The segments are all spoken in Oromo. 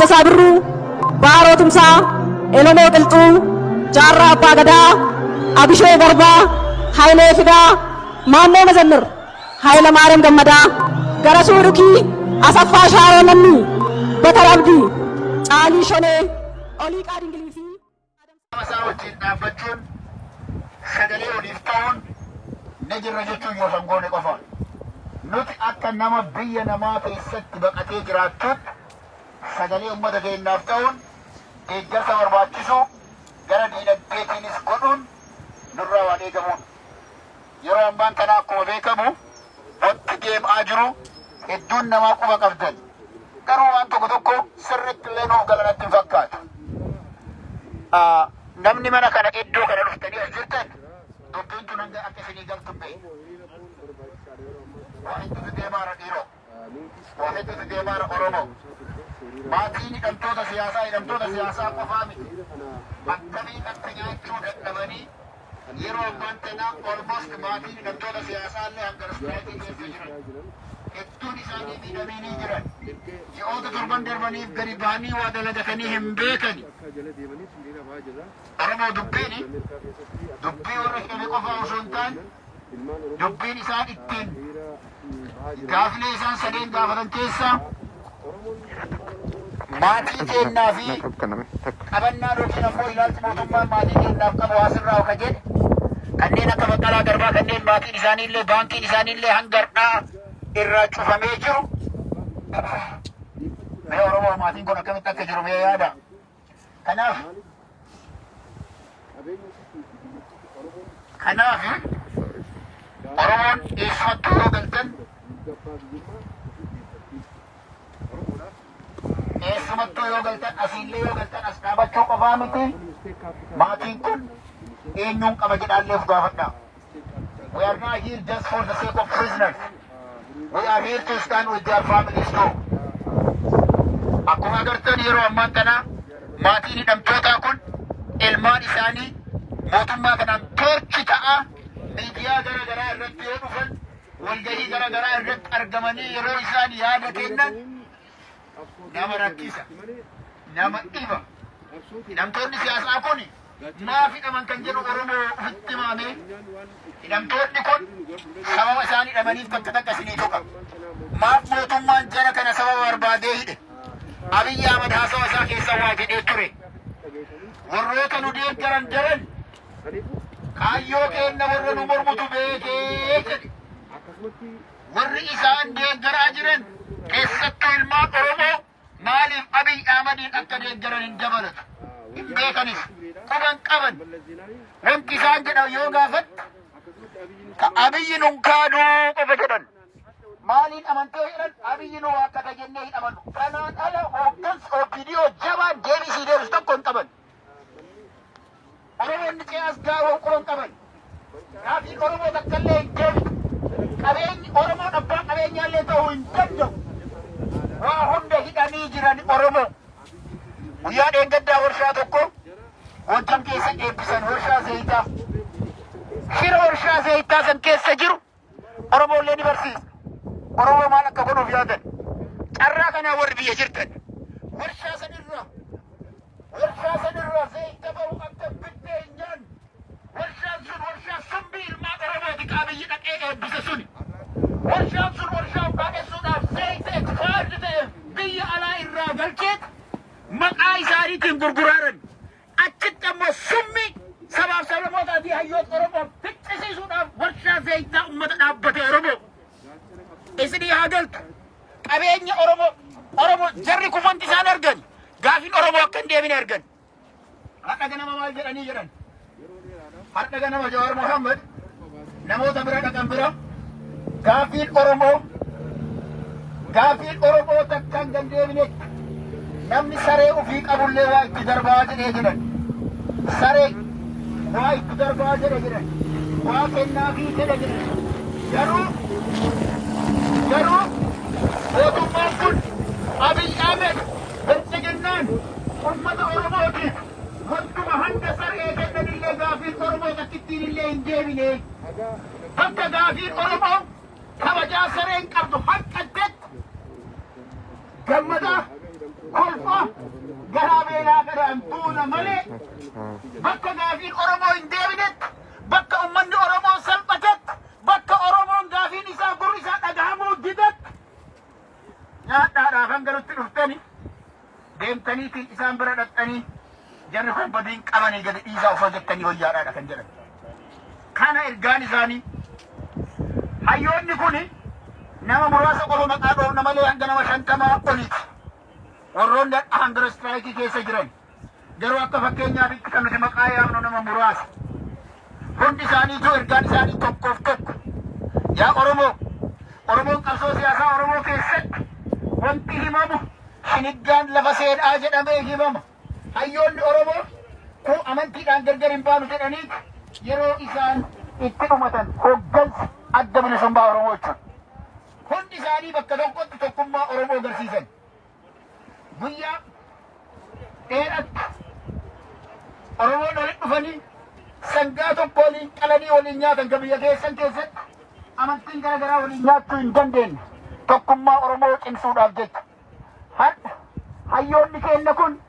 Dassasaa Birruu, Baaroo Tumsaa, Elomoo Qilxuu, Jaarraa Abbaa Gadaa, Abishoo Garbaa, Hayilee Fidaa, Maannoo Mazannir, Hayila Maariyaam Gammadaa, Garasuu Dhukii, Asaffaa Shaaroo Lammii, Bakar Abdii, Caalii Shonee, Oliiqaa Dingilii fi Masaa wajjin dhaabbachuun sagalee oliif ta'uun ni jirra jechuun yoo sangoone qofa. Nuti akka nama biyya namaa keessatti baqatee jiraattutti sagalee uummata keenyaaf ta'uun deeggarsa barbaachisu gara diinagdeetiinis godhuun nurraa waan eegamuudha. Yeroo ammaan kana akkuma beekamu wanti deemaa jiru hedduun namaa quba qabdan. Garuu waan tokko tokko sirriitti illee nuuf galanatti hin fakkaatu. Namni mana kana iddoo kana dhuftanii as jirtan dubbiin tun hanga akka isinii galtu bahe. Waa hedduutu deemaara dhiiroo. Waa hedduutu deemaara Oromoo. Maatiin hidhamtoota siyaasaa qofaa miti. Akkamiin akka nyaachuu dadhabanii yeroo ammaan kana almost maatiin hidhamtoota siyaasaa illee hanga rasmaatii keessa jiran. Hedduun isaanii miidhamanii jiran. Ji'oota torban darbaniif gadi ba'anii waa dalagatanii hin beekani. Oromoo dubbii warra hidhame qofaa osoo hin taane dubbiin isaan ittiin gaafilee isaan sadeen gaafatan keessaa maatii keenyaa fi qabannaa yookiin ammoo ilaalchi mootummaan maatii keenyaaf qabu asirraa oka jedhe kanneen akka Baqalaa Garbaa kanneen maatiin isaaniillee baankiin isaaniillee hanga har'aa irraa cufamee jiru. Mee Oromoo maatiin kun akkamitti akka jiru mee yaada. Kanaaf Oromoon eessumattuu yoo galtan asiillee yoo galtan as dhaabachuu qofaa miti. Maatiin kun eenyuun qaba jedhaallee of gaafadha. We are not here just for the sake of prisoners. We are here to stand with their families too. Akkuma agartan yeroo ammaan kana maatiin hidhamtootaa kun ilmaan isaanii mootummaa kanaan toorchi ta'a miidiyaa garaagaraa irratti yoo dhufan walgahii garaagaraa irratti argamanii yeroo isaan yaada kennan nama rakkisa, nama dhiba. Hidhamtoonni siyaasaa kun maaf hidhaman kan jedhu Oromoo ofitti himame. Hidhamtoonni kun sababa isaan hidhamaniif bakka takka isinii tuqa. Maaf mootummaan jara kana sababa barbaadee hidhe. Abiy Ahmed haasawa isaa keessa waa jedhee ture. Warroota nu deeggaran jaran kaayyoo keenya warra nu mormutu beekee jedhe. Warri isaan deeggaraa jiran keessattuu ilmaan Oromoo maaliif Abiy Ahmediin akka deeggaran hin dabalatu. Hin beekanis quban qaban. Wanti isaan jedhan yoo gaafatte ka Abiyyi nun kaaduu qofa jedhan. Maaliin amantee jedhan Abiyyi nu akkata jennee hin amannu. Kanaan ala hooggansa OPDO jabaan deebisii deebisu tokko hin qaban. Oromoonni ce'as gaawwan quban qaban. Raafiin Oromoo takkaallee hin deebitu. Qabeenyi Oromoon abbaan qabeenyaallee ta'uu hin danda'u. Waa hunda hidhanii jiran Oromoo. Guyyaa dheengaddaa warshaa tokko Goojjam keessa eebbisan warshaa zayitaa. Shira warshaa zayitaa san keessa jiru Oromoollee ni barsiisa. Oromoo maal akka godhuuf yaadan. Carraa kanaa warri biyya jirtan. Warshaa sanirraa zayita ba'u akka biddeenyaan. Warshaan sun warshaa sumbii ilmaan Oromooti qaabiyyi dhaqee eebbise suni. Warshaan sun warshaa baadhessuudhaaf zayita expired ta'e biyya alaa irraa galcheet maqaa isaaniitiin gurguraaran. Achitti ammoo summii sabaaf sablammootaa fi hayyoota Oromoo ficcisiisuudhaaf warshaa zayitaa uummata dhaabbate Oromoo. Isinii haa galtu. Qabeenya Oromoo jarri kun wanti isaan argan gaafiin Oromoo akka hin deebine argan. Har'a ganama maal jedhanii jedhan? Har'a ganama Jawaar Mohammed namoota bira dhaqan bira gaafiin Oromoo takka hin deebinetti namni saree ofii qabullee waa itti darbaa jedhee jedhan. Saree waa itti darbaa jedhan. Waa kennaafii jedhe jedhan. Garuu mootummaan kun Abiy Ahmed bilchiginnaan uummata Oromootiif wantuma hanga saree kennanillee gaafiin Oromoo takkittiin illee hin deebine. Bakka gaafiin Oromoo kabajaa sareen qabdu hanqattetti gammadaa kolfa garaa beelaa gadaan tuuna malee bakka gaafiin Oromoo hin deebinetti bakka ummanni Oromoo salphatetti bakka Oromoon gaafiin isaa gurri isaa dhagahamuu didetti nyaadhaadhaaf hanga nutti dhuftani deemtaniitiin isaan bira dhaqxanii jarri kun badiin qabanii gadi dhiisaa osoo jettanii wayyaadhaadha kan jedhan. Kana ergaan isaanii hayyoonni kuni nama muraasa qofa maqaa dhoofna malee hanga nama 50 oliiti. Warroonni hanga istiraayikii keessa jiran garuu akka fakkeenyaatti kan nuti maqaa yaamnu nama muraasa. Hundi isaaniitu ergaan isaanii tokkoof tokko. Yaa Oromoo, Oromoon qabsoo siyaasaa Oromoo keessatti wanti himamu shiniggaan lafa seenaa jedhamee himama. Hayyoonni Oromoo kun amantiidhaan gargar hin baanu jedhanii yeroo isaan itti dhumatan hoggansa adda bilisummaa Oromoo jechuudha. Hundi isaanii bakka tokkotti tokkummaa Oromoo agarsiisan. Guyyaa dheeratti Oromoon walitti dhufanii sangaa tokko waliin qalanii waliin nyaatan kan biyya keessan keessatti amantiin garaagaraa waliin nyaachuu hin dandeenye tokkummaa Oromoo cimsuudhaaf jecha. Har'a hayyoonni keenya kun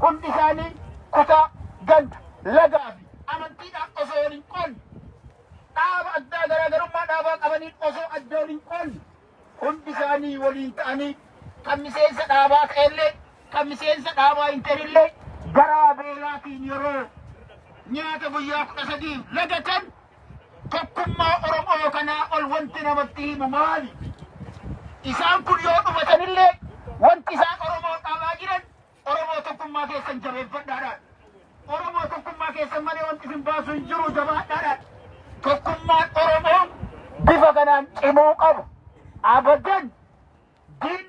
hundi isaanii kutaa ganda lagaa fi amantiidhaan osoo waliin qoonne dhaaba addaa garaagarummaa dhaabaa qabaniin osoo adda waliin qoonne hundi isaanii waliin ta'anii kan miseensa dhaabaa ta'ellee kan miseensa dhaabaa hin ta'ellee garaa beelaatiin yeroo nyaata guyyaa 13 lagatan tokkummaa Oromoo kanaa ol wanti namatti himu maali? Isaan kun yoo dhufatanillee wanti isaan Oromoo dhaabaa jiran Oromoo tokkummaa keessan jabeeffadhaadhaan. Oromoo tokkummaa keessan malee wanti isin baasu hin jiru jabaadhaadhaan. Tokkummaan Oromoo bifa kanaan cimuu qabu. Abadan diin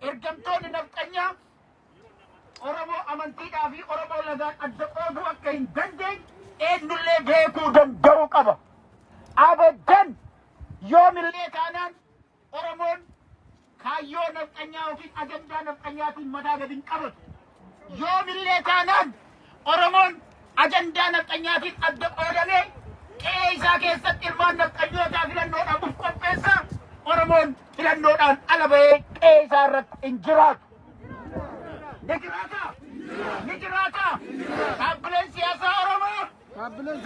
ergamtoonni nafxanyaa Oromoo amantiidhaa fi Oromoo lagaan adda qooduu akka hin dandeenye eenyullee beekuu danda'uu qaba. Abadan yoomillee taanaan Oromoon kaayyoo nafxanyaa yookiin ajandaa nafxanyaatiin mataa gadi hin qabatu. Yoomillee taanaan Oromoon ajandaa nafxanyaatiin adda qoodamee qe'ee isaa keessatti ilmaan nafxanyootaa filannoodhaan qopheessa. Oromoon filannoodhaan ala bahee qe'ee isaa irratti hin jiraatu. Ni jiraata? Ni jiraata? Dhaabbileen siyaasaa Oromoo? Dhaabbileen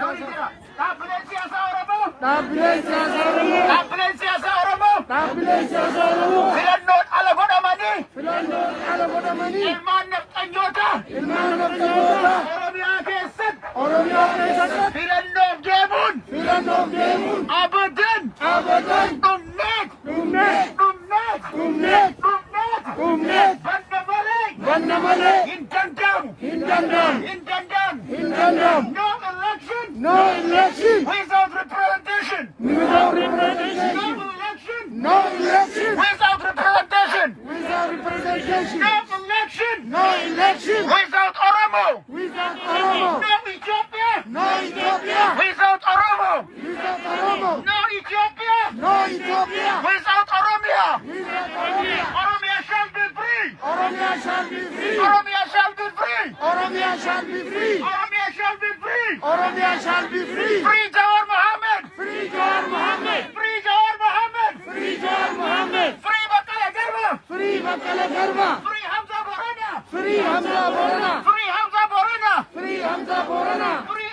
siyaasaa Oromoo? Dhaabbileen siyaasaa Oromoo? Dhaabbileen siyaasaa Oromoo? Dhaabbileen siyaasaa Oromoo? Filannoon ala godhamanii? Filannoon ala godhamanii? Ilmaan nafxanyootaa? Ilmaan nafxanyootaa? Oromiyaa keessatti? Oromiyaa keessatti? Filannoof deemuun? Filannoof deemuun? Abadan? Abadan? Dhumneet? Dhumneet? Dhumneet? Dhumneet? Dhumneet? Dhumneet? Banna malee? Banna malee? Hin danda'amu? Hin danda'amu? Hin danda'amu? Hin danda'amu? No election? No election? Without representation? Without representation? No election? No election? Without representation? Without representation? No election? No election? Without Oromo? Without Oromo? No Ethiopia? No Ethiopia? Without Oromo? Without Oromo? No Ethiopia? No Ethiopia? Without Oromia? Without Oromia? Oromia shall be free! Oromia shall be free! Oromia shall be free! Oromia shall be free! Oromia shall be free! Oromia shall be free! Free Jawaar Mohammed! Free Jawaar Mohammed! Free Jawaar Mohammed! Free Jawaar Mohammed! Free Baqala Garba! Free Baqala Garba! Free Hamza Borana! Free Hamza Borana! Free Hamza Borana! Free Hamza Borana! Free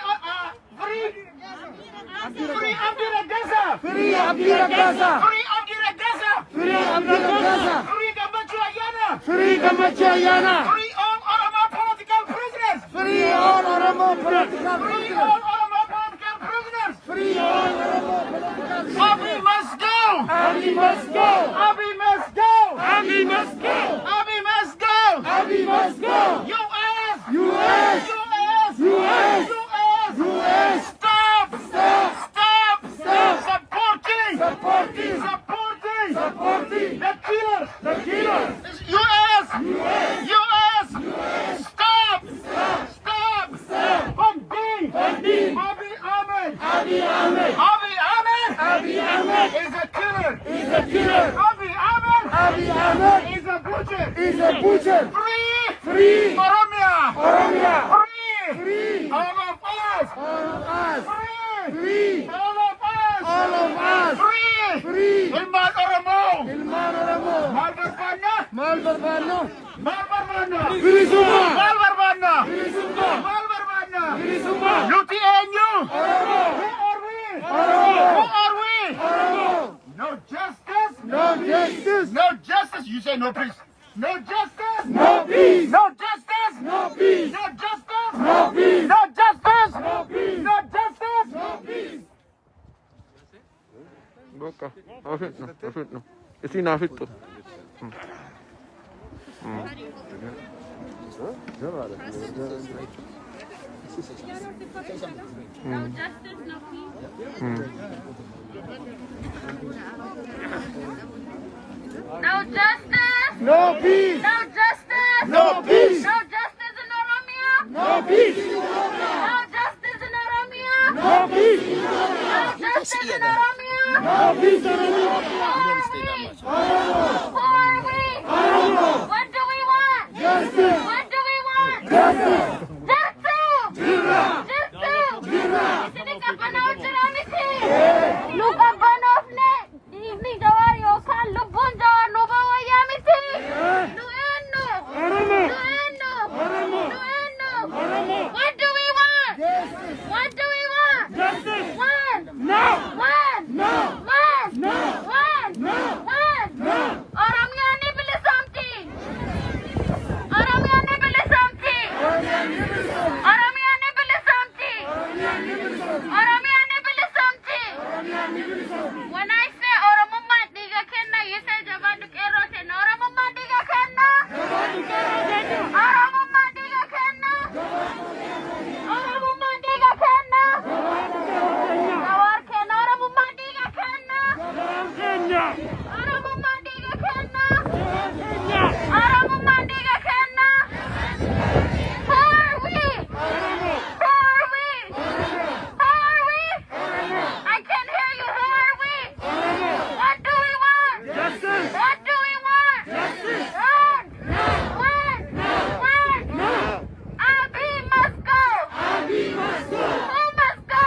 Abdi Ragasa! Free Abdi Ragasa! Free Abdi Ragasa! Free Abdi Ragasa! Free Gammachu Ayana! Free Gammachu Ayana! Free all Oromo political prisoners! Free all Oromo political prisoners! Free all Oromo political prisoners! Free all Oromo political prisoners! Abiy must go! Abiy must go! Abiy must go! Abiy must go! Abiy must go! Abiy must go! US! US! US! US! US! Stop! Stop! Stop! Stop! Supporting! Supporting! Supporting! Supporting! The killers! The killers! US! US! US! US! Stop! Stop! Stop! Stop! Funding! Funding! Abiy Ahmed! Abiy Ahmed! Abiy Ahmed! Abiy Ahmed is a killer! Is a killer! Abiy Ahmed! Abiy Ahmed is a butcher! Is a butcher! Free! Free! Oromia! Oromia! Free! Free! All of us! All of us! Free! Free! All of us! All of us! Free! Free! Ilman Oromo! Ilman Oromo! Mal barbaanna! Mal barbaanna. Maal barbaanna? Bilisummaa. Maal barbaanna? Bilisummaa. Maal barbaanna? Bilisummaa. Nuti eenyu? Oromoo. Who are we? Oromoo. Who are we? Oromoo. No justice? No justice. No justice? You say no peace. No justice? No peace. No justice? No peace. No justice? No peace. No justice? No peace. No justice? No peace. Boca, afitno. Isin afitto. No justice, no peace. No justice. No peace. No justice. No peace. No justice in Oromia. No peace. No justice in Oromia. No peace. No justice in Oromia. No peace. Who are we? What do we want? Justice. What do we want? Justice. Isini kabbanaa'u jira miti. Nu kabbanoofne dhiigni Jawaar yookaan lubbuun Jawaar nu bawwayyaa miti. Nu eenyu. Oromoo. Nu eenyu. Oromoo. Nu eenyu. Oromoo. What do we want? Justice. What do we want? Justice. When? No. When? No. When? No. When? No. When? No. Oromiyaan ni bilisoomti. Oromiyaan ni bilisoomti. Oromiyaan ni bilisoomti. Oromiyaan ni bilisoomti. When I say Oromummaan dhiiga kenna, you say jabaadhu qeerroo kenna. Oromummaan dhiiga kenna. Oromummaan dhiiga kenna. Oromummaan dhiiga kenna. Jawaar kenna. Oromummaan dhiiga kenna. Kenya. Oromummaan dhiiga kenna. Kenya. Oromummaan dhiiga kenna. Who are we? Oromoo. Who are we? Who are we? I can't hear you. Who are we? What do we want? Justice. What do we want? Justice. When? Abiy must go. Abiy must go. Who must go?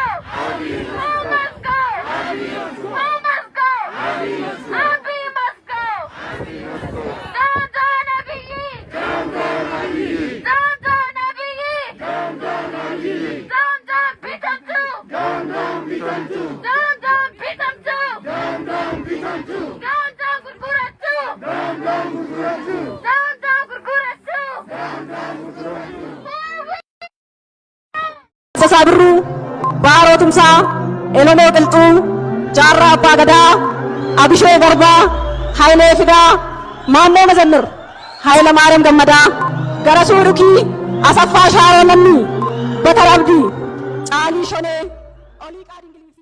Who must go? Who must go? Abiy must go. Down, down, Abiy. Down, down, Abiy. Down, down, Abiy. Down, down, Abiy. Down, down, beat him too. Down, down, beat him too. Down, down, beat him too. Down, down, beat him too. Down, down, gurgura too. Down, down, gurgura too. Down, down, gurgura too. Down, down, gurgura too. Sabru, Baro Tumsa, Elomo Qilxuu, Jaarraa Abbaa Gadaa, Abishoo Garbaa, Hayilee Fidaa, Maannoo Mazannir, Hayila Maariyaam Gammadaa, Garasuu Dhukii, Asaffaa Shaaroo Lammii, Batar Abdii, Caalii Shonee, Olii Qaadingilii.